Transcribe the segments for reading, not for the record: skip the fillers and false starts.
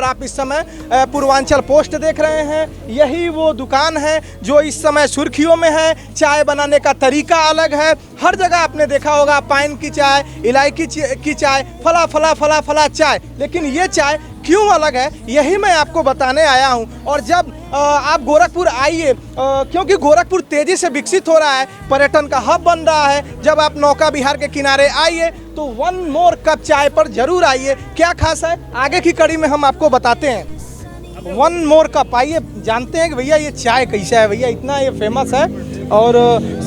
आप इस समय पूर्वांचल पोस्ट देख रहे हैं। यही वो दुकान है जो इस समय सुर्खियों में है। चाय बनाने का तरीका अलग है। हर जगह आपने देखा होगा पाइन की चाय, इलायची की चाय, फला फला फला फला चाय, लेकिन ये चाय क्यों अलग है यही मैं आपको बताने आया हूँ। और जब आप गोरखपुर आइए, क्योंकि गोरखपुर तेजी से विकसित हो रहा है, पर्यटन का हब बन रहा है। जब आप नौका विहार के किनारे आइए तो वन मोर कप चाय पर जरूर आइए। क्या खास है आगे की कड़ी में हम आपको बताते हैं। वन मोर कप, आइए जानते हैं कि भैया ये चाय कैसा है। भैया इतना ये फेमस है और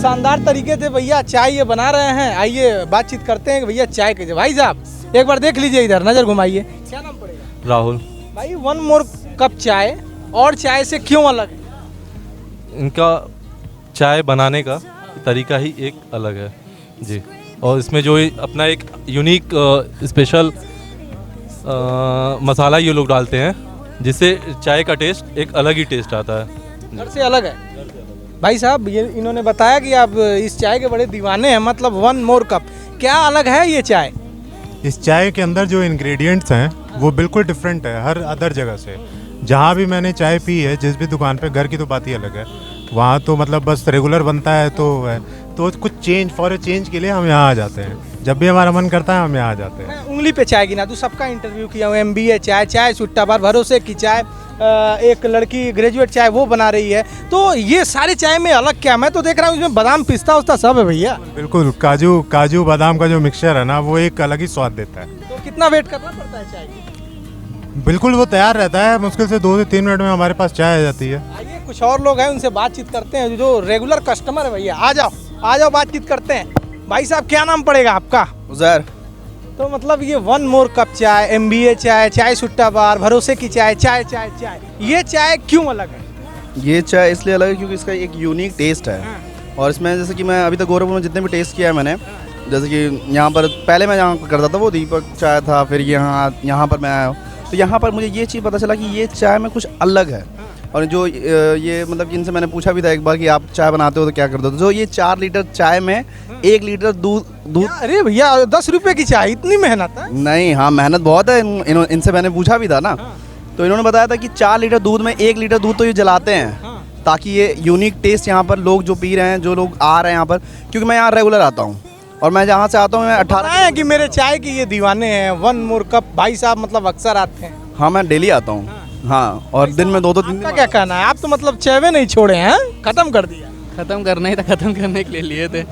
शानदार तरीके से भैया चाय ये बना रहे हैं। आइए बातचीत करते हैं कि भैया चाय कैसे। भाई साहब एक बार देख लीजिए, इधर नजर घुमाइए। क्या नाम पड़ेगा? राहुल। भाई वन मोर कप चाय और चाय से क्यों अलग है? इनका चाय बनाने का तरीका ही एक अलग है जी, और इसमें जो अपना एक यूनिक स्पेशल मसाला ये लोग डालते हैं जिससे चाय का टेस्ट एक अलग ही टेस्ट आता है। घर से अलग है। भाई साहब ये इन्होंने बताया कि आप इस चाय के बड़े दीवाने हैं, मतलब वन मोर कप। क्या अलग है ये चाय? इस चाय के अंदर जो इंग्रेडिएंट्स हैं वो बिल्कुल डिफरेंट है हर अदर जगह से। जहाँ भी मैंने चाय पी है, जिस भी दुकान पे, घर की तो बात ही अलग है। वहाँ तो मतलब बस रेगुलर बनता है तो कुछ चेंज, फॉर ए चेंज के लिए हम यहाँ आ जाते हैं। जब भी हमारा मन करता है हम यहाँ आ जाते हैं। मैं उंगली पे चाय गिना दूँ, सबका इंटरव्यू किया हूँ। MBA चाय, चाय सुट्टा बार, भरोसे की चाय, एक लड़की ग्रेजुएट चाय वो बना रही है। तो ये सारे चाय में अलग क्या? मैं तो देख रहा हूँ इसमें बादाम पिस्ता उस्ता सब है भैया। बिल्कुल, काजू बादाम का जो मिक्सचर है ना वो एक अलग ही स्वाद देता है। तो कितना वेट करना पड़ता है चाय की? बिल्कुल वो तैयार रहता है, मुश्किल से 2 से 3 मिनट में हमारे पास चाय आ जाती है। आइए कुछ और लोग हैं उनसे बातचीत करते हैं जो रेगुलर कस्टमर है। भैया आ जाओ बातचीत करते हैं। भाई साहब क्या नाम पड़ेगा आपका? उज़ैर। तो मतलब ये वन मोर कप चाय, MBA चाय, चाय सुट्टा बार, भरोसे की चाय, चाय चाय चाय, ये चाय क्यों अलग है? ये चाय इसलिए अलग है क्योंकि इसका एक यूनिक टेस्ट है। और इसमें जैसे कि मैं अभी तक गोरखपुर में जितने भी टेस्ट किया है मैंने, जैसे कि यहाँ पर पहले मैं यहाँ करता था वो दीपक चाय था, फिर यहाँ पर मैं आया तो यहाँ पर मुझे ये चीज़ पता चला कि ये चाय में कुछ अलग है। और जो ये मतलब कि इनसे मैंने पूछा भी था एक बार कि आप चाय बनाते हो तो क्या करते हो, तो जो ये 4 लीटर चाय में 1 लीटर दूध। अरे भैया 10 रुपए की चाय, इतनी मेहनत है? नहीं, हाँ मेहनत बहुत है। इनसे मैंने पूछा भी था ना, तो इन्होंने बताया था कि 4 लीटर दूध में 1 लीटर दूध तो ये जलाते हैं ताकि ये यूनिक टेस्ट यहाँ पर लोग जो पी रहे हैं, जो लोग आ रहे हैं यहाँ पर, क्योंकि मैं यहाँ रेगुलर आता हूँ और मैं जहाँ से आता हूँ मैं 18 है कि मेरे चाय की ये दीवाने हैं। वन मोर कप भाई साहब मतलब अक्सर आते हैं? हाँ मैं डेली आता हूँ। हाँ, और दिन में 2-2 दिन। आपका क्या कहना है? आप तो मतलब चाय नहीं छोड़े हैं, खत्म कर दिया? ख़त्म करना ही था, ख़त्म करने के लिए लिए थे।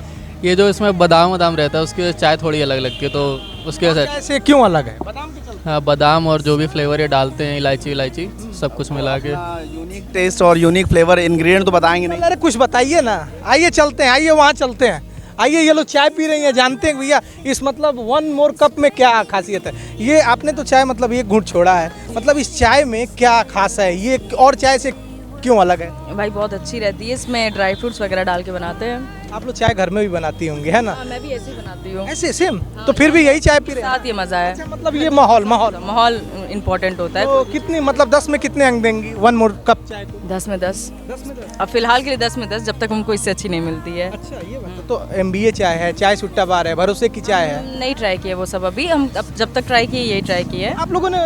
ये जो इसमें बादाम रहता है उसकी चाय थोड़ी अलग लगती है, तो उसके वजह से। ऐसे क्यों अलग है? बादाम के चलते? हाँ, बादाम और जो भी फ्लेवर ये डालते हैं, इलायची सब कुछ मिला के यूनिक टेस्ट और यूनिक फ्लेवर इंग्रेडिएंट तो बताएंगे नहीं। अरे कुछ बताइए ना। आइए चलते हैं, आइए वहाँ चलते हैं। आइए ये लोग चाय पी रही हैं, जानते हैं भैया इस मतलब वन मोर कप में क्या खासियत है। ये आपने तो चाय मतलब एक घूंट छोड़ा है, मतलब इस चाय में क्या खास है, ये और चाय से क्यों अलग है? भाई बहुत अच्छी रहती है, इसमें ड्राई फ्रूट्स वगैरह डाल के बनाते हैं। आप लोग चाय घर में भी बनाती होंगी है ना? मैं भी ऐसे ही बनाती हूँ। ऐसे सेम? तो फिर भी यही चाय पी रहे हैं? साथ ये मज़ा है। अच्छा, मतलब ये माहौल इम्पोर्टेंट होता है। तो कितनी मतलब 10 में कितने अंक देंगी वन मोर कप चाय को? 10 में 10। 10 में 10? अब फिलहाल के लिए 10 में 10, जब तक हमको इससे अच्छी नहीं मिलती है। अच्छा ये बात। तो MBA चाय है, चाय सुट्टा बार है, भरोसे की चाय है। नहीं ट्राई किया वो सब अभी, हम अब जब तक ट्राई किए यही ट्राई किया है। आप लोगों ने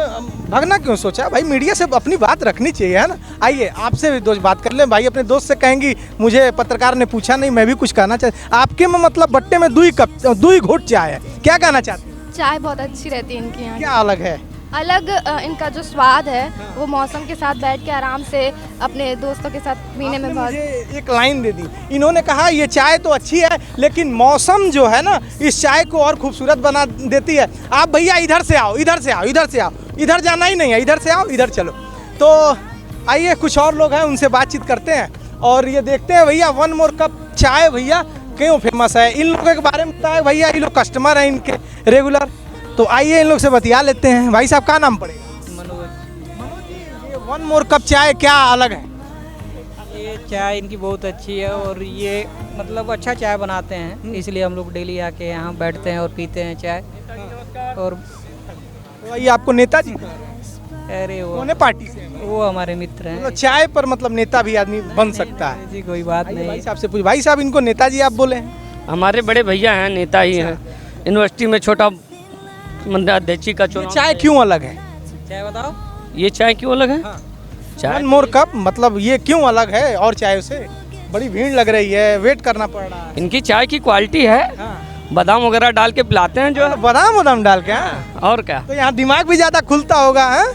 भागना क्यों सोचा? भाई मीडिया से अपनी बात रखनी चाहिए है ना। आइए आपसे भी दोस्त बात कर लें। भाई अपने दोस्त से कहेंगी मुझे पत्रकार ने पूछा नहीं, मैं भी कुछ कहना चाहती। आपके में मतलब बट्टे में 2 घूंट चाय है, क्या कहना चाहते हैं? चाय बहुत अच्छी रहती है इनकी यहाँ। क्या अलग है? अलग इनका जो स्वाद है वो मौसम के साथ बैठ के आराम से अपने दोस्तों के साथ पीने में बहुत। मुझे एक लाइन दे दी, इन्होंने कहा ये चाय तो अच्छी है लेकिन मौसम जो है ना इस चाय को और खूबसूरत बना देती है। आप भैया इधर से आओ, इधर से आओ, इधर से आओ, इधर जाना ही नहीं है, इधर से आओ, इधर चलो। तो आइए कुछ और लोग हैं उनसे बातचीत करते हैं और ये देखते हैं भैया वन मोर कप चाय भैया क्यों फेमस है। इन लोगों के बारे में बताया भैया, ये लोग कस्टमर हैं इनके रेगुलर। तो आइए इन लोग से बतिया लेते हैं। भाई साहब क्या नाम पड़ेगा? मनोज जी, ये वन मोर कप चाय क्या अलग है? ये चाय इनकी बहुत अच्छी है और ये मतलब अच्छा चाय बनाते हैं, इसलिए हम लोग डेली आके यहाँ बैठते हैं और पीते हैं चाय। और तो ये आपको नेताजी? अरे कौन है पार्टी से? वो हमारे मित्र हैं। मतलब चाय पर मतलब नेता भी आदमी बन सकता है? जी कोई बात नहीं। भाई साहब से पूछ। भाई साहब इनको नेताजी आप बोले हैं? हमारे बड़े भैया हैं, नेता ही हैं। यूनिवर्सिटी में छोटा मंदाध्यक्ष का चुनाव। चाय क्यों अलग है? चाय बताओ। ये चाय क्यों अलग है? हाँ। चाय 1 मोर कप मतलब ये क्यों अलग है और चाय से? बड़ी भीड़ लग रही है, वेट करना पड़ रहा है। इनकी चाय की क्वालिटी है, हाँ। बादाम वगैरह डाल के पिलाते हैं जो है। बादाम वादाम डाल के, हाँ? और क्या, तो यहाँ दिमाग भी ज्यादा खुलता होगा, हाँ?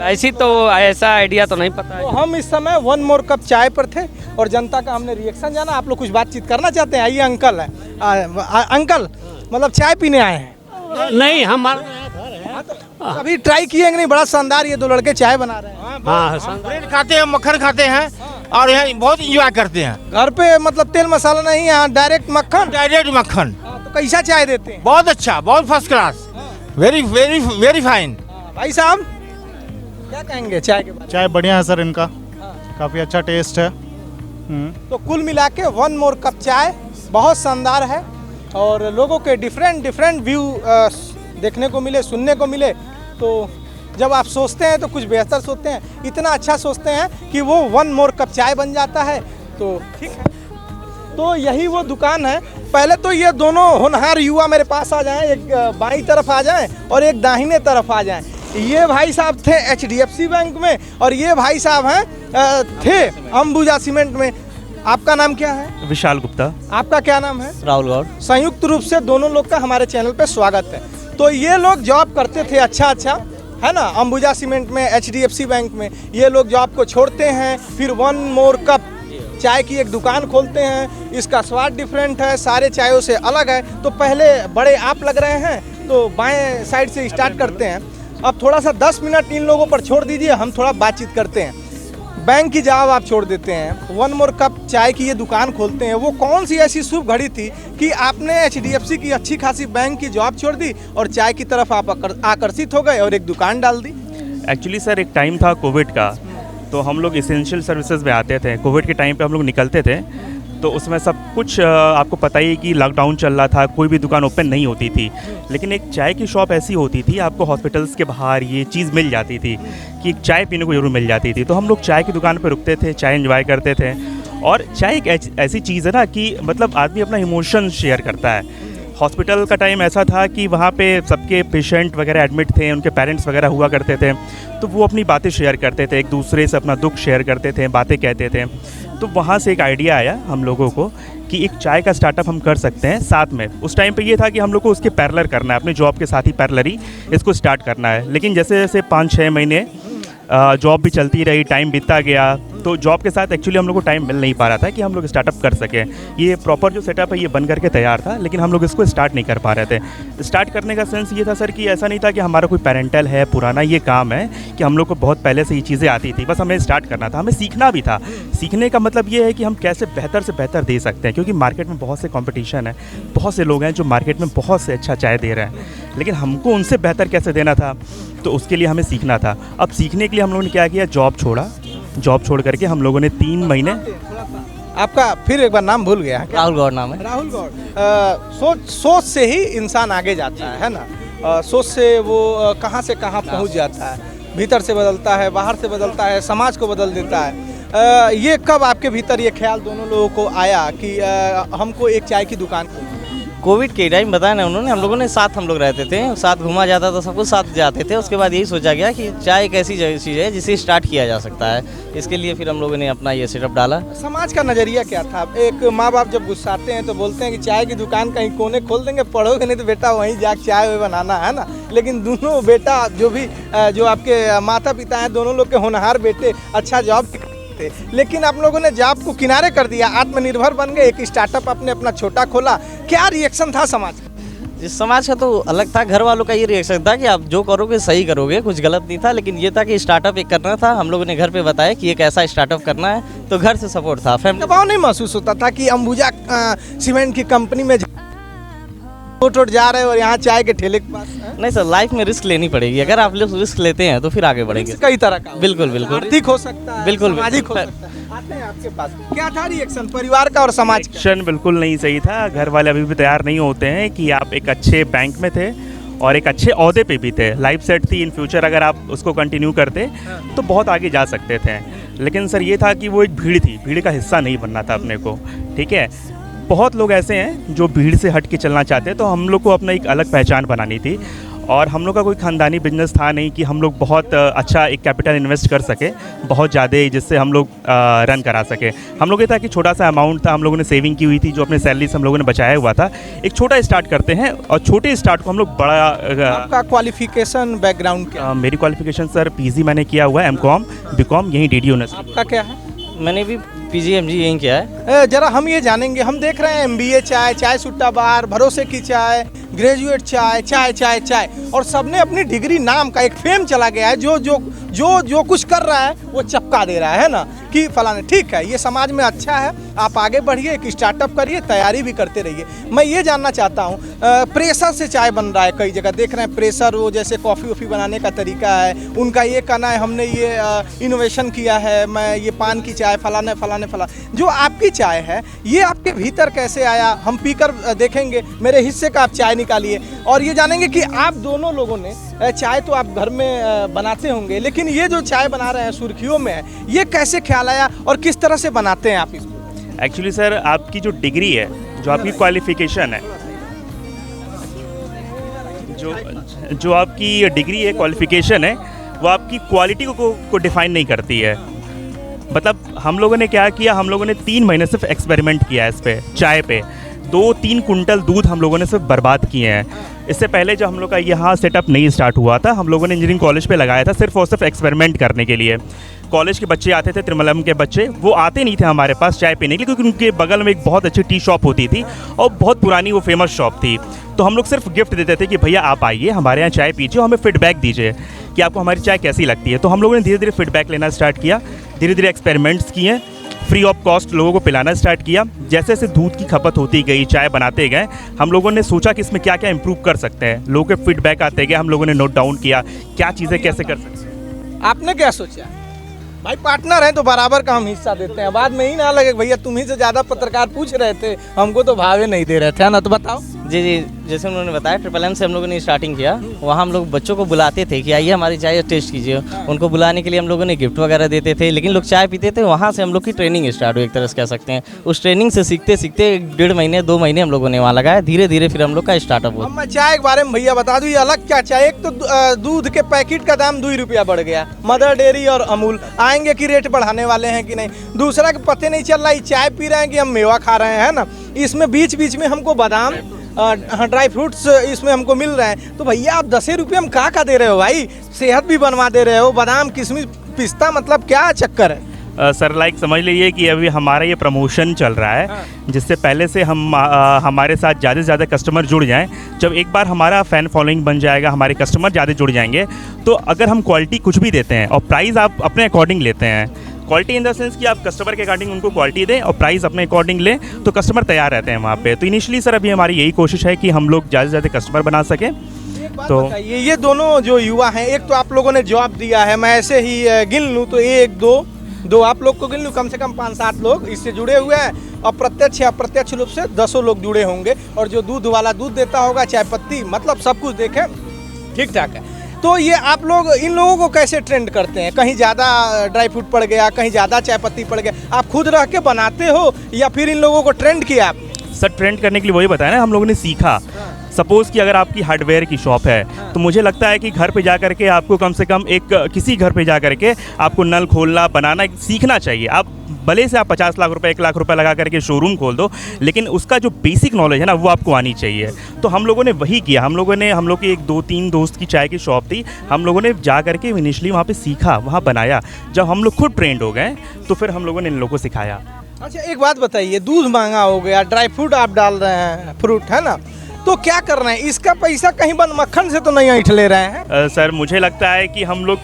ऐसी तो ऐसा आइडिया तो नहीं पता तो है। हम इस समय 1 मोर कप चाय पर थे और जनता का हमने रिएक्शन जाना। आप लोग कुछ बातचीत करना चाहते हैं? आइए अंकल है, अंकल मतलब चाय पीने आए हैं? नहीं, हम अभी ट्राई किए नहीं? बड़ा शानदार ये दो लड़के चाय बना रहे हैं। ब्रेड खाते हैं, मक्खन खाते हैं और यहाँ बहुत इंजॉय करते हैं। घर पे मतलब तेल मसाला नहीं, यहाँ डायरेक्ट मक्खन? डायरेक्ट मक्खन। तो कैसा चाय देते हैं? बहुत अच्छा, बहुत first class, very very very fine. भाई साहब क्या कहेंगे चाय के बारे में? चाय बढ़िया है सर, इनका काफ़ी अच्छा टेस्ट है। तो कुल मिला के 1 मोर कप चाय बहुत शानदार है और लोगों के डिफरेंट व्यू देखने को मिले, सुनने को मिले। तो जब आप सोचते हैं तो कुछ बेहतर सोचते हैं, इतना अच्छा सोचते हैं कि वो 1 मोर कप चाय बन जाता है। तो ठीक है, तो यही वो दुकान है। पहले तो ये दोनों होनहार युवा मेरे पास आ जाएं, एक बाईं तरफ आ जाएं और एक दाहिने तरफ आ जाएं। ये भाई साहब थे HDFC बैंक में और ये भाई साहब हैं थे अंबुजा सीमेंट में। आपका नाम क्या है? विशाल गुप्ता। आपका क्या नाम है? राहुल गौड़। संयुक्त रूप से दोनों लोग का हमारे चैनल पे स्वागत है। तो ये लोग जॉब करते थे अच्छा है ना, अंबुजा सीमेंट में, HDFC बैंक में। ये लोग जॉब को छोड़ते हैं, फिर 1 मोर कप चाय की एक दुकान खोलते हैं। इसका स्वाद डिफरेंट है, सारे चायों से अलग है। तो पहले बड़े आप लग रहे हैं, तो बाएं साइड से स्टार्ट करते हैं। अब थोड़ा सा 10 मिनट इन लोगों पर छोड़ दीजिए, हम थोड़ा बातचीत करते हैं। बैंक की जॉब आप छोड़ देते हैं, 1 मोर कप चाय की ये दुकान खोलते हैं। वो कौन सी ऐसी शुभ घड़ी थी कि आपने HDFC की अच्छी खासी बैंक की जॉब छोड़ दी और चाय की तरफ आप आकर्षित हो गए और एक दुकान डाल दी? एक्चुअली सर एक टाइम था कोविड का, तो हम लोग इसेंशियल सर्विसेज में आते थे। कोविड के टाइम पे हम लोग निकलते थे, तो उसमें सब कुछ आपको पता ही कि लॉकडाउन चल रहा था, कोई भी दुकान ओपन नहीं होती थी। लेकिन एक चाय की शॉप ऐसी होती थी, आपको हॉस्पिटल्स के बाहर ये चीज़ मिल जाती थी कि चाय पीने को ज़रूर मिल जाती थी। तो हम लोग चाय की दुकान पर रुकते थे, चाय एंजॉय करते थे। और चाय एक ऐसी चीज़ है ना कि मतलब आदमी अपना इमोशन शेयर करता है। हॉस्पिटल का टाइम ऐसा था कि वहाँ पे सबके पेशेंट वगैरह एडमिट थे, उनके पेरेंट्स वगैरह हुआ करते थे, तो वो अपनी बातें शेयर करते थे, एक दूसरे से अपना दुख शेयर करते थे, बातें कहते थे। तो वहाँ से एक आइडिया आया हम लोगों को कि एक चाय का स्टार्टअप हम कर सकते हैं साथ में। उस टाइम पे ये था कि हम लोग को उसके पैरेलल करना है, अपने जॉब के साथ ही पैरेलली इसको स्टार्ट करना है। लेकिन जैसे जैसे 5-6 महीने जॉब भी चलती रही, टाइम बीतता गया, तो जॉब के साथ एक्चुअली हम लोग को टाइम मिल नहीं पा रहा था कि हम लोग स्टार्टअप कर सकें। ये प्रॉपर जो सेटअप है ये बन करके तैयार था, लेकिन हम लोग इसको स्टार्ट नहीं कर पा रहे थे। स्टार्ट करने का सेंस ये था सर कि ऐसा नहीं था कि हमारा कोई पेरेंटल है, पुराना ये काम है कि हम लोग को बहुत पहले से ये चीज़ें आती थी, बस हमें स्टार्ट करना था, हमें सीखना भी था। सीखने का मतलब ये है कि हम कैसे बेहतर से बेहतर दे सकते हैं, क्योंकि मार्केट में बहुत से कॉम्पिटिशन है, बहुत से लोग हैं जो मार्केट में बहुत से अच्छा चाय दे रहे हैं, लेकिन हमको उनसे बेहतर कैसे देना था, तो उसके लिए हमें सीखना था। अब सीखने के लिए हम लोगों ने क्या किया, जॉब छोड़ा। जॉब छोड़ करके हम लोगों ने 3 महीने। आपका फिर एक बार नाम भूल गया? राहुल गौड़ नाम है। राहुल गौड़। सोच से ही इंसान आगे जाता है ना। सोच से वो कहाँ से कहाँ पहुँच जाता है, भीतर से बदलता है, बाहर से बदलता है, समाज को बदल देता है। ये कब आपके भीतर ये ख्याल दोनों लोगों को आया कि हमको एक चाय की दुकान खोलनी? कोविड के टाइम बताया ना उन्होंने, हम लोगों ने साथ, हम लोग रहते थे, साथ घूमा जाता था, सब कुछ साथ जाते थे। उसके बाद यही सोचा गया कि चाय एक ऐसी चीज़ है जिसे स्टार्ट किया जा सकता है। इसके लिए फिर हम लोगों ने अपना ये सेटअप डाला। समाज का नज़रिया क्या था? एक माँ बाप जब गुस्साते हैं तो बोलते हैं कि चाय की दुकान कहीं कोने खोल देंगे, पढ़ोगे नहीं तो बेटा वहीं जाके चाय बनाना है ना। लेकिन दोनों बेटा जो आपके माता पिता हैं, दोनों लोग के होनहार बेटे अच्छा जॉब, लेकिन आप लोगों ने जॉब को किनारे कर दिया, आत्मनिर्भर बन गए, एक स्टार्टअप आपने अपना छोटा खोला। क्या रिएक्शन था समाज का? इस समाज का तो अलग था, घर वालों का ये रिएक्शन था कि आप जो करोगे सही करोगे, कुछ गलत नहीं था। लेकिन ये था कि स्टार्टअप एक करना था। हम लोगों ने घर पे बताया कि एक ऐसा स्टार्टअप करना है, तो घर से सपोर्ट था। फैमिली दबाव नहीं महसूस होता था कि अंबुजा सीमेंट की कंपनी में टोट जा रहे हो और यहाँ चाय के ठेले के पास? नहीं सर, लाइफ में रिस्क लेनी पड़ेगी। अगर आप लोग रिस्क लेते हैं तो फिर आगे बढ़ेंगे। कई तरह का, बिल्कुल बिल्कुल, आर्थिक हो सकता है, बिल्कुल सामाजिक हो सकता है। आते हैं आपके पास, क्या था रिएक्शन परिवार का और समाज का? रिएक्शन बिल्कुल नहीं सही था। घर वाले अभी भी तैयार नहीं होते हैं कि आप एक अच्छे बैंक में थे और एक अच्छे ओहदे पे भी थे, लाइफ सेट थी। इन फ्यूचर अगर आप उसको कंटिन्यू करते तो बहुत आगे जा सकते थे। लेकिन सर ये था कि वो एक भीड़ थी, भीड़ का हिस्सा नहीं बनना था अपने को, ठीक है। बहुत लोग ऐसे हैं जो भीड़ से हट के चलना चाहते हैं, तो हम लोग को अपना एक अलग पहचान बनानी थी। और हम लोग का कोई ख़ानदानी बिजनेस था नहीं कि हम लोग बहुत अच्छा एक कैपिटल इन्वेस्ट कर सके बहुत ज़्यादा, जिससे हम लोग रन करा सके। हम लोग ये था कि छोटा सा अमाउंट था, हम लोगों ने सेविंग की हुई थी, जो अपने सैलरी से हम लोगों ने बचाया हुआ था। एक छोटा स्टार्ट करते हैं और छोटे स्टार्ट को हम लोग बड़ा। आपका क्वालिफिकेशन बैकग्राउंड क्या? मेरी क्वालिफिकेशन सर पीजी मैंने किया हुआ है, एमकॉम बीकॉम यहीं डीडी यूनिवर्सिटी। आपका क्या है? मैंने भी PGMG यहीं किया है। जरा हम ये जानेंगे, हम देख रहे हैं MBA चाय, चाय सुट्टा बार, भरोसे की चाय, ग्रेजुएट चाय, चाय चाय चाय, और सबने अपनी डिग्री नाम का एक फेम चला गया है। जो कुछ कर रहा है वो चपका दे रहा है ना कि फलाने। ठीक है, ये समाज में अच्छा है, आप आगे बढ़िए, एक स्टार्टअप करिए, तैयारी भी करते रहिए। मैं ये जानना चाहता हूँ, प्रेशर से चाय बन रहा है, कई जगह देख रहे हैं प्रेशर, वो जैसे कॉफ़ी वॉफ़ी बनाने का तरीका है उनका, ये कहना है हमने ये इनोवेशन किया है, मैं ये पान की चाय फलाने फलाने फला। जो आपकी चाय है ये आपके भीतर कैसे आया, हम पीकर देखेंगे। मेरे हिस्से का आप चाय निकालिए और ये जानेंगे कि आप दोनों लोगों ने चाय तो आप घर में बनाते होंगे, लेकिन ये जो चाय बना रहे हैं सुर्खियों में है, ये कैसे ख्याल आया और किस तरह से बनाते हैं आप इसको? एक्चुअली सर आपकी जो डिग्री है, जो आपकी क्वालिफिकेशन है, जो आपकी डिग्री है, क्वालिफिकेशन है, वो आपकी क्वालिटी को डिफाइन नहीं करती है। मतलब हम लोगों ने क्या किया, हम लोगों ने 3 महीने सिर्फ एक्सपेरिमेंट किया है इस पे, चाय पे। 2-3 कुंटल दूध हम लोगों ने सिर्फ बर्बाद किए हैं। इससे पहले जब हम लोग का यहाँ सेटअप नहीं स्टार्ट हुआ था, हम लोगों ने इंजीनियरिंग कॉलेज पे लगाया था सिर्फ और सिर्फ एक्सपेरिमेंट करने के लिए। कॉलेज के बच्चे आते थे, त्रिमलम के बच्चे, वो आते नहीं थे हमारे पास चाय पीने के लिए, क्योंकि उनके बगल में एक बहुत अच्छी टी शॉप होती थी और बहुत पुरानी वो फेमस शॉप थी। तो हम लोग सिर्फ गिफ्ट देते थे कि भैया आप आइए हमारे यहाँ चाय पीजिए, हमें फीडबैक दीजिए कि आपको हमारी चाय कैसी लगती है। तो हम लोगों ने धीरे धीरे फीडबैक लेना स्टार्ट किया, धीरे धीरे एक्सपेरिमेंट्स किए, फ्री ऑफ कॉस्ट लोगों को पिलाना स्टार्ट किया। जैसे जैसे दूध की खपत होती गई, चाय बनाते गए, हम लोगों ने सोचा कि इसमें क्या क्या इंप्रूव कर सकते हैं। लोगों के फीडबैक आते गए, हम लोगों ने नोट डाउन किया क्या चीज़ें कैसे कर सकते हैं। आपने क्या सोचा? भाई पार्टनर है तो बराबर का हम हिस्सा देते हैं, बाद में ही ना लगे भैया तुम ही से ज़्यादा पत्रकार पूछ रहे थे, हमको तो भावे नहीं दे रहे थे, है ना? तो बताओ। जी जी, जैसे उन्होंने बताया MMM से हम लोगों ने स्टार्टिंग किया। वहाँ हम लोग बच्चों को बुलाते थे कि आइए हमारी चाय टेस्ट कीजिए। उनको बुलाने के लिए हम लोगों ने गिफ्ट वगैरह देते थे, लेकिन लोग चाय पीते थे। वहाँ से हम लोग की ट्रेनिंग स्टार्ट हुई, एक तरह से कह सकते हैं। उस ट्रेनिंग से सीखते सीखते 1.5 महीने 2 महीने हम लोगों ने वहाँ लगाया, धीरे धीरे फिर हम लोग का स्टार्टअप हुआ। मैं चाय के बारे में भैया बता दूँ, ये अलग क्या चाय, एक तो दूध के पैकेट का दाम 2 रुपया बढ़ गया, मदर डेयरी और अमूल आएंगे कि रेट बढ़ाने वाले हैं कि नहीं। दूसरा कि पते नहीं चल रहा है चाय पी रहे हैं कि हम मेवा खा रहे हैं, है ना? इसमें बीच बीच में हमको बादाम, ड्राई फ्रूट्स इसमें हमको मिल रहे हैं। तो भैया आप 10 रुपये में का दे रहे हो भाई, सेहत भी बनवा दे रहे हो, बादाम किशमिश पिस्ता, मतलब क्या चक्कर है? सर लाइक समझ लीजिए कि अभी हमारा ये प्रमोशन चल रहा है, जिससे पहले से हम हमारे साथ ज़्यादा से ज़्यादा कस्टमर जुड़ जाएं। जब एक बार हमारा फ़ैन फॉलोइंग बन जाएगा, हमारे कस्टमर ज़्यादा जुड़ जाएंगे, तो अगर हम क्वालिटी कुछ भी देते हैं और प्राइस आप अपने अकॉर्डिंग लेते हैं, क्वालिटी इन द सेंस कि आप कस्टमर के अकॉर्डिंग उनको क्वालिटी दें और प्राइस अपने अकॉर्डिंग लें, तो कस्टमर तैयार रहते हैं वहाँ पे। तो इनिशियली सर अभी हमारी यही कोशिश है कि हम लोग ज़्यादा से ज़्यादा कस्टमर बना सकें। तो ये दोनों जो युवा हैं, एक तो आप लोगों ने जॉब दिया है, मैं ऐसे ही गिन लूँ तो 1 2 आप लोग को गिन लूँ, कम से कम 5-7 लोग इससे जुड़े हुए हैं, और प्रत्यक्ष या अप्रत्यक्ष रूप से 10 लोग जुड़े होंगे, और जो दूध वाला दूध देता होगा, चाय पत्ती, मतलब सब कुछ देखें ठीक ठाक है। तो ये आप लोग इन लोगों को कैसे ट्रेंड करते हैं? कहीं ज़्यादा ड्राई फ्रूट पड़ गया, कहीं ज़्यादा चाय पत्ती पड़ गया, आप खुद रह के बनाते हो या फिर इन लोगों को ट्रेंड किया आप? सर ट्रेंड करने के लिए वही बताया ना, हम लोगों ने सीखा। सपोज़ कि अगर आपकी हार्डवेयर की शॉप है, तो मुझे लगता है कि घर पे जा करके आपको कम से कम किसी घर पे जा करके आपको नल खोलना बनाना सीखना चाहिए। आप भले से आप 50 लाख रुपए 1 लाख रुपए लगा करके शोरूम खोल दो, लेकिन उसका जो बेसिक नॉलेज है ना, वो आपको आनी चाहिए। तो हम लोगों ने वही किया। हम लोग की 1-2-3 दोस्त की चाय की शॉप थी, हम लोगों ने जा करके इनिशियली वहाँ पे सीखा, वहाँ बनाया। जब हम लोग खुद ट्रेंड हो गए तो फिर हम लोगों ने इन लोगों को सिखाया। अच्छा एक बात बताइए, दूध महंगा हो गया, ड्राई फ्रूट आप डाल रहे हैं, फ्रूट है ना, तो क्या कर रहे हैं? इसका पैसा कहीं बंद मक्खन से तो नहीं ऐंठ ले रहे हैं? सर मुझे लगता है कि हम लोग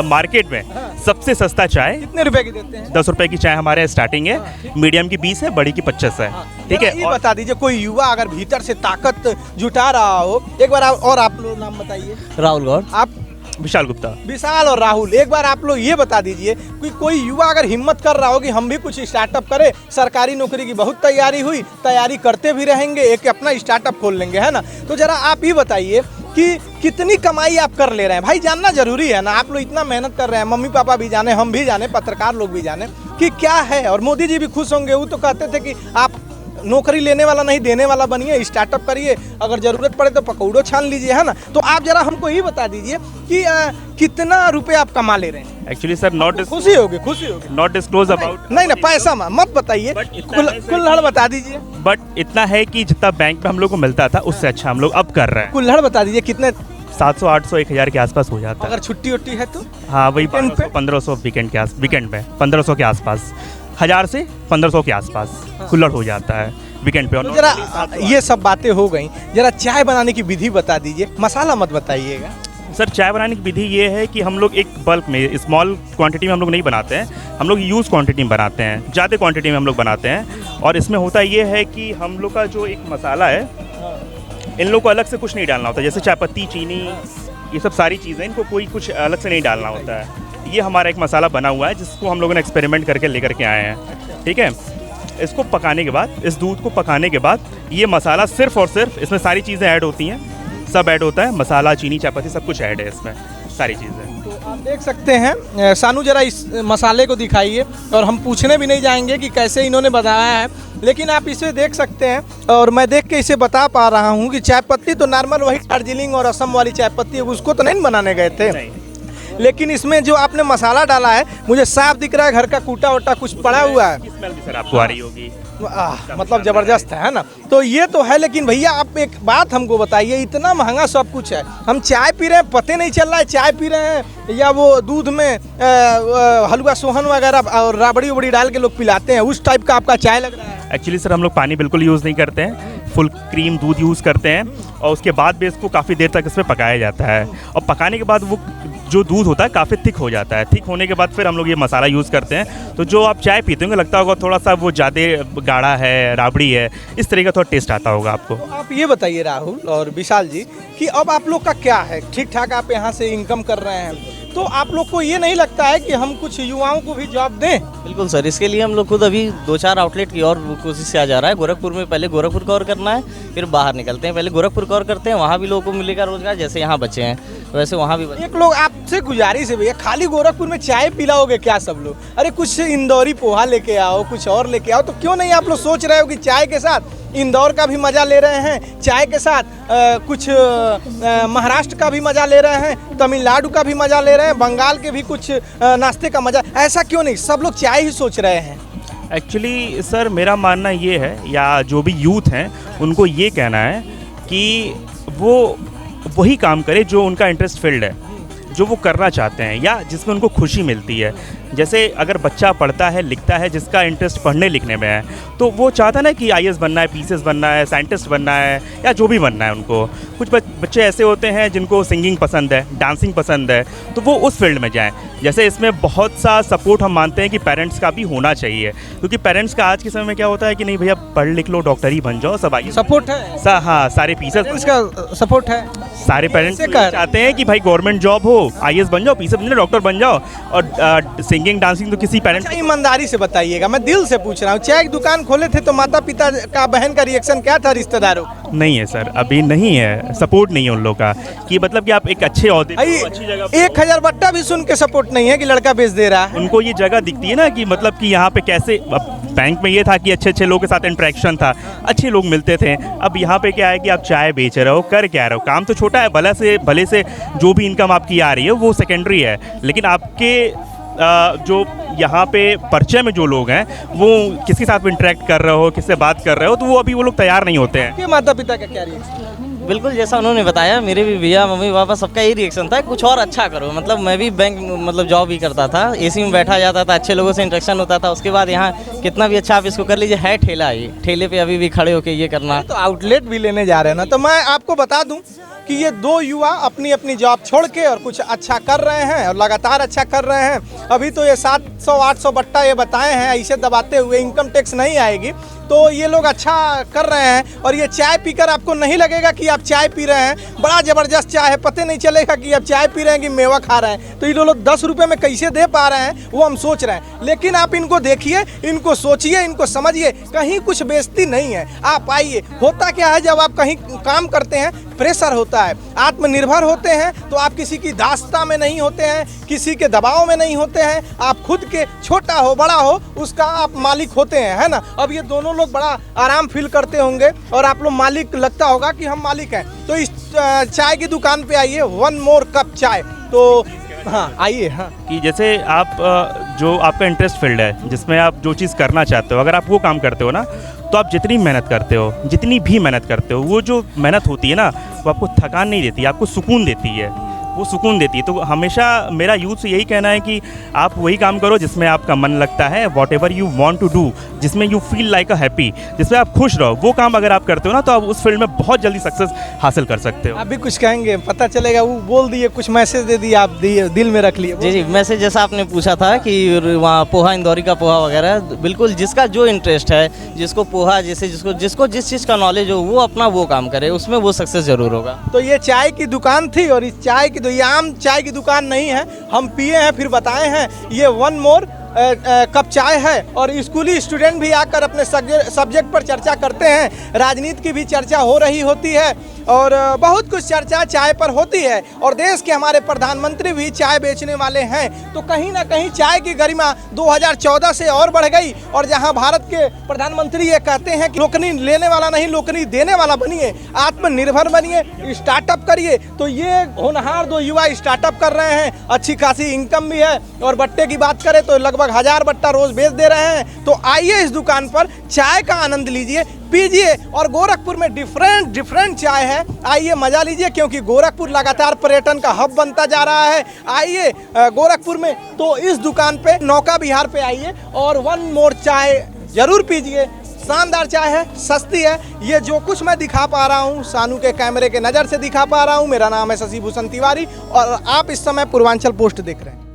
मार्केट में सबसे सस्ता चाय कितने रुपए की देते हैं? 10 रुपए की चाय हमारे स्टार्टिंग है, मीडियम की 20 है, बड़ी की 25 है। ठीक है, ये बता दीजिए कोई युवा अगर भीतर से ताकत जुटा रहा हो, एक बार और आप लोग नाम बताइए। राहुल गौड़। आप? विशाल गुप्ता। विशाल और राहुल, एक बार आप लोग ये बता दीजिए कि कोई युवा अगर हिम्मत कर रहा हो कि हम भी कुछ स्टार्टअप करें, सरकारी नौकरी की बहुत तैयारी हुई, तैयारी करते भी रहेंगे, एक अपना स्टार्टअप खोल लेंगे, है ना? तो जरा आप ये बताइए कि कितनी कमाई आप कर ले रहे हैं? भाई जानना जरूरी है ना, आप लोग इतना मेहनत कर रहे हैं, मम्मी पापा भी जाने, हम भी जाने, पत्रकार लोग भी जाने कि क्या है। और मोदी जी भी खुश होंगे, वो तो कहते थे कि आप नौकरी लेने वाला नहीं देने वाला बनिए, स्टार्टअप करिए, अगर ज़रूरत पड़े तो पकौड़ो छान लीजिए, है ना। तो आप ज़रा हमको ये बता दीजिए कि कितना रुपए आप कमा ले रहे हैं। एक्चुअली सर खुशी होगी नॉट डिस्क्लोज अबाउट। नहीं पैसा मत बताइए, कुल्हड़ बता दीजिए। बट इतना है कि जितना बैंक में हम लोग को मिलता था उससे अच्छा हम लोग अब कर रहे हैं। कुल्हड़ बता दीजिए कितने। 700 800 1000 के आसपास हो जाता है। अगर छुट्टी उट्टी है तो हाँ वही 1500 वीकेंड में 1500 के आसपास, 1000 से 1500 के आसपास कुल्हड़ हो जाता है वीकेंड पे। तो जरा ये सब बातें हो गई, जरा चाय बनाने की विधि बता दीजिए, मसाला मत बताइएगा। सर चाय बनाने की विधि ये है कि हम लोग एक बल्क में स्मॉल क्वांटिटी में हम लोग नहीं बनाते हैं, हम लोग यूज़ क्वांटिटी में बनाते हैं, ज़्यादा क्वांटिटी में हम लोग बनाते हैं। और इसमें होता ये है कि हम लोग का जो एक मसाला है, इन लोग को अलग से कुछ नहीं डालना होता, जैसे चाय पत्ती, चीनी, ये सब सारी चीज़ें इनको कोई कुछ अलग से नहीं डालना होता है। ये हमारा एक मसाला बना हुआ है जिसको हम लोगों ने एक्सपेरिमेंट करके लेकर के आए हैं, ठीक है। इसको पकाने के बाद, इस दूध को पकाने के बाद ये मसाला सिर्फ़ और सिर्फ इसमें सारी चीज़ें ऐड होती हैं, सब ऐड होता है, मसाला, चीनी, चायपत्ती सब कुछ ऐड है इसमें, सारी चीज़ें। तो आप देख सकते हैं, सानू जरा इस मसाले को दिखाइए, और हम पूछने भी नहीं जाएंगे कि कैसे इन्होंने बनाया है, लेकिन आप इसे देख सकते हैं। और मैं देख के इसे बता पा रहा हूँ कि चायपत्ती तो नॉर्मल वही दार्जिलिंग और असम वाली चायपत्ती है, उसको तो नहीं बनाने गए थे, लेकिन इसमें जो आपने मसाला डाला है मुझे साफ दिख रहा है, घर का कूटा वोटा कुछ पड़ा हुआ है। स्मेल भी सर आपको आ रही होगी, मतलब ज़बरदस्त है ना। तो ये तो है, लेकिन भैया आप एक बात हमको बताइए, इतना महंगा सब कुछ है, हम चाय पी रहे हैं, पते नहीं चल रहा है चाय पी रहे हैं या वो दूध में हलवा सोहन वगैरह और राबड़ी उबड़ी डाल के लोग पिलाते हैं, उस टाइप का आपका चाय लग रहा है। एक्चुअली सर हम लोग पानी बिल्कुल यूज़ नहीं करते हैं, फुल क्रीम दूध यूज़ करते हैं, और उसके बाद भी इसको काफ़ी देर तक इसमें पकाया जाता है, और पकाने के बाद वो जो दूध होता है काफ़ी थिक हो जाता है। थिक होने के बाद फिर हम लोग ये मसाला यूज़ करते हैं, तो जो आप चाय पीते होंगे लगता होगा थोड़ा सा वो ज़्यादा गाढ़ा है, राबड़ी है, इस तरह का थोड़ा टेस्ट आता होगा आपको। तो आप ये बताइए राहुल और विशाल जी कि अब आप लोग का क्या है, ठीक ठाक आप यहाँ से इनकम कर रहे हैं, तो आप लोग को ये नहीं लगता है कि हम कुछ युवाओं को भी जॉब दें? बिल्कुल सर, इसके लिए हम लोग खुद अभी 2-4 आउटलेट की और कोशिश किया जा रहा है। गोरखपुर में पहले गोरखपुर कवर करना है, फिर बाहर निकलते हैं, पहले गोरखपुर कवर करते हैं, वहाँ भी लोगों को मिलेगा रोजगार, जैसे यहाँ बच्चे हैं वैसे वहाँ भी बच्चे। एक लोग आपसे गुजारिश है भैया, खाली गोरखपुर में चाय पिलाओगे क्या सब लोग? अरे कुछ इंदौरी पोहा लेके आओ, कुछ और लेके आओ, तो क्यों नहीं आप लोग सोच रहे हो कि चाय के साथ इंदौर का भी मज़ा ले रहे हैं, चाय के साथ कुछ महाराष्ट्र का भी मज़ा ले रहे हैं, तमिलनाडु का भी मज़ा ले रहे हैं, बंगाल के भी कुछ नाश्ते का मज़ा, ऐसा क्यों नहीं? सब लोग चाय ही सोच रहे हैं। एक्चुअली सर मेरा मानना ये है, या जो भी यूथ हैं उनको ये कहना है कि वो वही काम करे जो उनका इंटरेस्ट फील्ड है, जो वो करना चाहते हैं या जिसमें उनको खुशी मिलती है। जैसे अगर बच्चा पढ़ता है, लिखता है, जिसका इंटरेस्ट पढ़ने लिखने में है, तो वो चाहता है ना कि IAS बनना है, PCS बनना है, साइंटिस्ट बनना है, या जो भी बनना है उनको। कुछ बच्चे ऐसे होते हैं जिनको सिंगिंग पसंद है, डांसिंग पसंद है, तो वो उस फील्ड में जाएं। जैसे इसमें बहुत सा सपोर्ट हम मानते हैं कि पेरेंट्स का भी होना चाहिए, क्योंकि पेरेंट्स का आज के समय में क्या होता है कि नहीं भैया पढ़ लिख लो, डॉक्टर ही बन जाओ, सब आइए सपोर्ट है। हाँ, सारे PCS का सपोर्ट है, सारे पेरेंट्स चाहते हैं कि भाई गवर्नमेंट जॉब हो, IAS बन जाओ, PCS बन जाओ, डॉक्टर बन जाओ, और सिंगिंग डांसिंग तो किसी पेरेंट्स। ईमानदारी से बताइएगा, मैं दिल से पूछ रहा हूँ, चाय की दुकान खोले थे तो माता पिता का, बहन का रिएक्शन क्या था, रिश्तेदारों? नहीं है सर, अभी नहीं है, सपोर्ट नहीं है उन लोगों का, कि मतलब कि आप एक अच्छे औहदे अच्छी जगह 1000 बट्टा भी सुन के सपोर्ट नहीं है कि लड़का बेच दे रहा है। उनको ये जगह दिखती है ना कि मतलब कि यहाँ पे कैसे, बैंक में ये था कि अच्छे अच्छे लोगों के साथ इंटरेक्शन था, अच्छे लोग मिलते थे। अब यहाँ पे क्या है कि आप चाय बेच रहे हो, कर क्या रहे हो, काम तो छोटा है, भले से जो भी इनकम आपकी आ रही है वो सेकेंडरी है, लेकिन आपके जो यहाँ पे परिचय में जो लोग हैं वो किसके साथ इंटरेक्ट कर रहे हो, किससे बात कर रहे हो, तो वो अभी वो लोग तैयार नहीं होते हैं। कि माता पिता का क्या रिएक्शन? बिल्कुल जैसा उन्होंने बताया, मेरे भी भैया मम्मी पापा सबका यही रिएक्शन था, कुछ और अच्छा करो। मतलब मैं भी बैंक मतलब जॉब ही करता था, AC में बैठा जाता था, अच्छे लोगों से इंटरेक्शन होता था, उसके बाद यहाँ कितना भी अच्छा आप इसको कर लीजिए, है ठेला, ये ठेले पे अभी भी खड़े होके ये करना। तो आउटलेट भी लेने जा रहे हैं ना, तो मैं आपको बता दूं कि ये 2 युवा अपनी अपनी जॉब छोड़ के और कुछ अच्छा कर रहे हैं और लगातार अच्छा कर रहे हैं। अभी तो ये 700-800 बट्टा ये बताए हैं, ऐसे दबाते हुए इनकम टैक्स नहीं आएगी, तो ये लोग अच्छा कर रहे हैं। और ये चाय पीकर आपको नहीं लगेगा कि आप चाय पी रहे हैं, बड़ा ज़बरदस्त चाय है, पता नहीं चलेगा कि आप चाय पी रहे हैं कि मेवा खा रहे हैं। तो ये लोग 10 रुपये में कैसे दे पा रहे हैं वो हम सोच रहे हैं, लेकिन आप इनको देखिए, इनको सोचिए, इनको समझिए, कहीं कुछ बेइज्जती नहीं है। आप आइए, होता क्या है जब आप कहीं काम करते हैं, प्रेशर होता है। आत्मनिर्भर होते हैं तो आप किसी की दास्ता में नहीं होते हैं, किसी के दबाव में नहीं होते हैं, आप खुद के छोटा हो बड़ा हो उसका आप मालिक होते हैं, है ना। अब ये दोनों लोग बड़ा आराम फील करते होंगे और आप लोग मालिक लगता होगा कि हम मालिक हैं। तो इस चाय की दुकान पे आइए, वन मोर कप चाय। तो हाँ आइए। हाँ कि जैसे आप जो आपका इंटरेस्ट फील्ड है, जिसमें आप जो चीज़ करना चाहते हो, अगर आप वो काम करते हो ना, तो आप जितनी मेहनत करते हो, जितनी भी मेहनत करते हो, वो जो मेहनत होती है ना, वो आपको थकान नहीं देती, आपको सुकून देती है, वो सुकून देती है। तो हमेशा मेरा यूथ से यही कहना है कि आप वही काम करो जिसमें आपका मन लगता है, whatever you want to do, जिसमें you feel like a happy, जिसमें आप खुश रहो, वो काम अगर आप करते हो ना, तो आप उस फील्ड में बहुत जल्दी सक्सेस हासिल कर सकते हो। आप भी कुछ कहेंगे, पता चलेगा, वो बोल दिए, कुछ मैसेज दे दिए, आप दिए, दिल में रख लिए। जी जी, मैसेज जैसा आपने पूछा था कि वहाँ पोहा, इंदौरी का पोहा वगैरह, बिल्कुल जिसका जो इंटरेस्ट है, जिसको पोहा जैसे जिसको जिस चीज़ का नॉलेज हो, वो अपना वो काम करे, उसमें वो सक्सेस जरूर होगा। तो ये चाय की दुकान थी और इस चाय की, तो ये आम चाय की दुकान नहीं है, हम पिए हैं फिर बताए हैं, ये वन मोर कप चाय है। और स्कूली स्टूडेंट भी आकर अपने सब्जेक्ट पर चर्चा करते हैं, राजनीति की भी चर्चा हो रही होती है और बहुत कुछ चर्चा चाय पर होती है। और देश के हमारे प्रधानमंत्री भी चाय बेचने वाले हैं, तो कहीं ना कहीं चाय की गरिमा 2014 से और बढ़ गई। और जहां भारत के प्रधानमंत्री ये कहते हैं कि नौकरी लेने वाला नहीं, नौकरी देने वाला बनिए, आत्मनिर्भर बनिए, स्टार्टअप करिए, तो ये होनहार दो युवा स्टार्टअप कर रहे हैं, अच्छी खासी इनकम भी है। और बट्टे की बात करें तो लगभग 1000 बट्टा रोज बेच दे रहे हैं। तो आइए इस दुकान पर चाय का आनंद लीजिए, पीजिए। और गोरखपुर में डिफरेंट चाय है, आइए मजा लीजिए, क्योंकि गोरखपुर लगातार पर्यटन का हब बनता जा रहा है। आइए गोरखपुर में, तो इस दुकान पे नौका विहार पे आइए और वन मोर चाय जरूर पीजिए। शानदार चाय है, सस्ती है। ये जो कुछ मैं दिखा पा रहा हूँ, सानू के कैमरे के नज़र से दिखा पा रहा हूँ। मेरा नाम है शशि भूषण तिवारी और आप इस समय पूर्वांचल पोस्ट देख रहे हैं।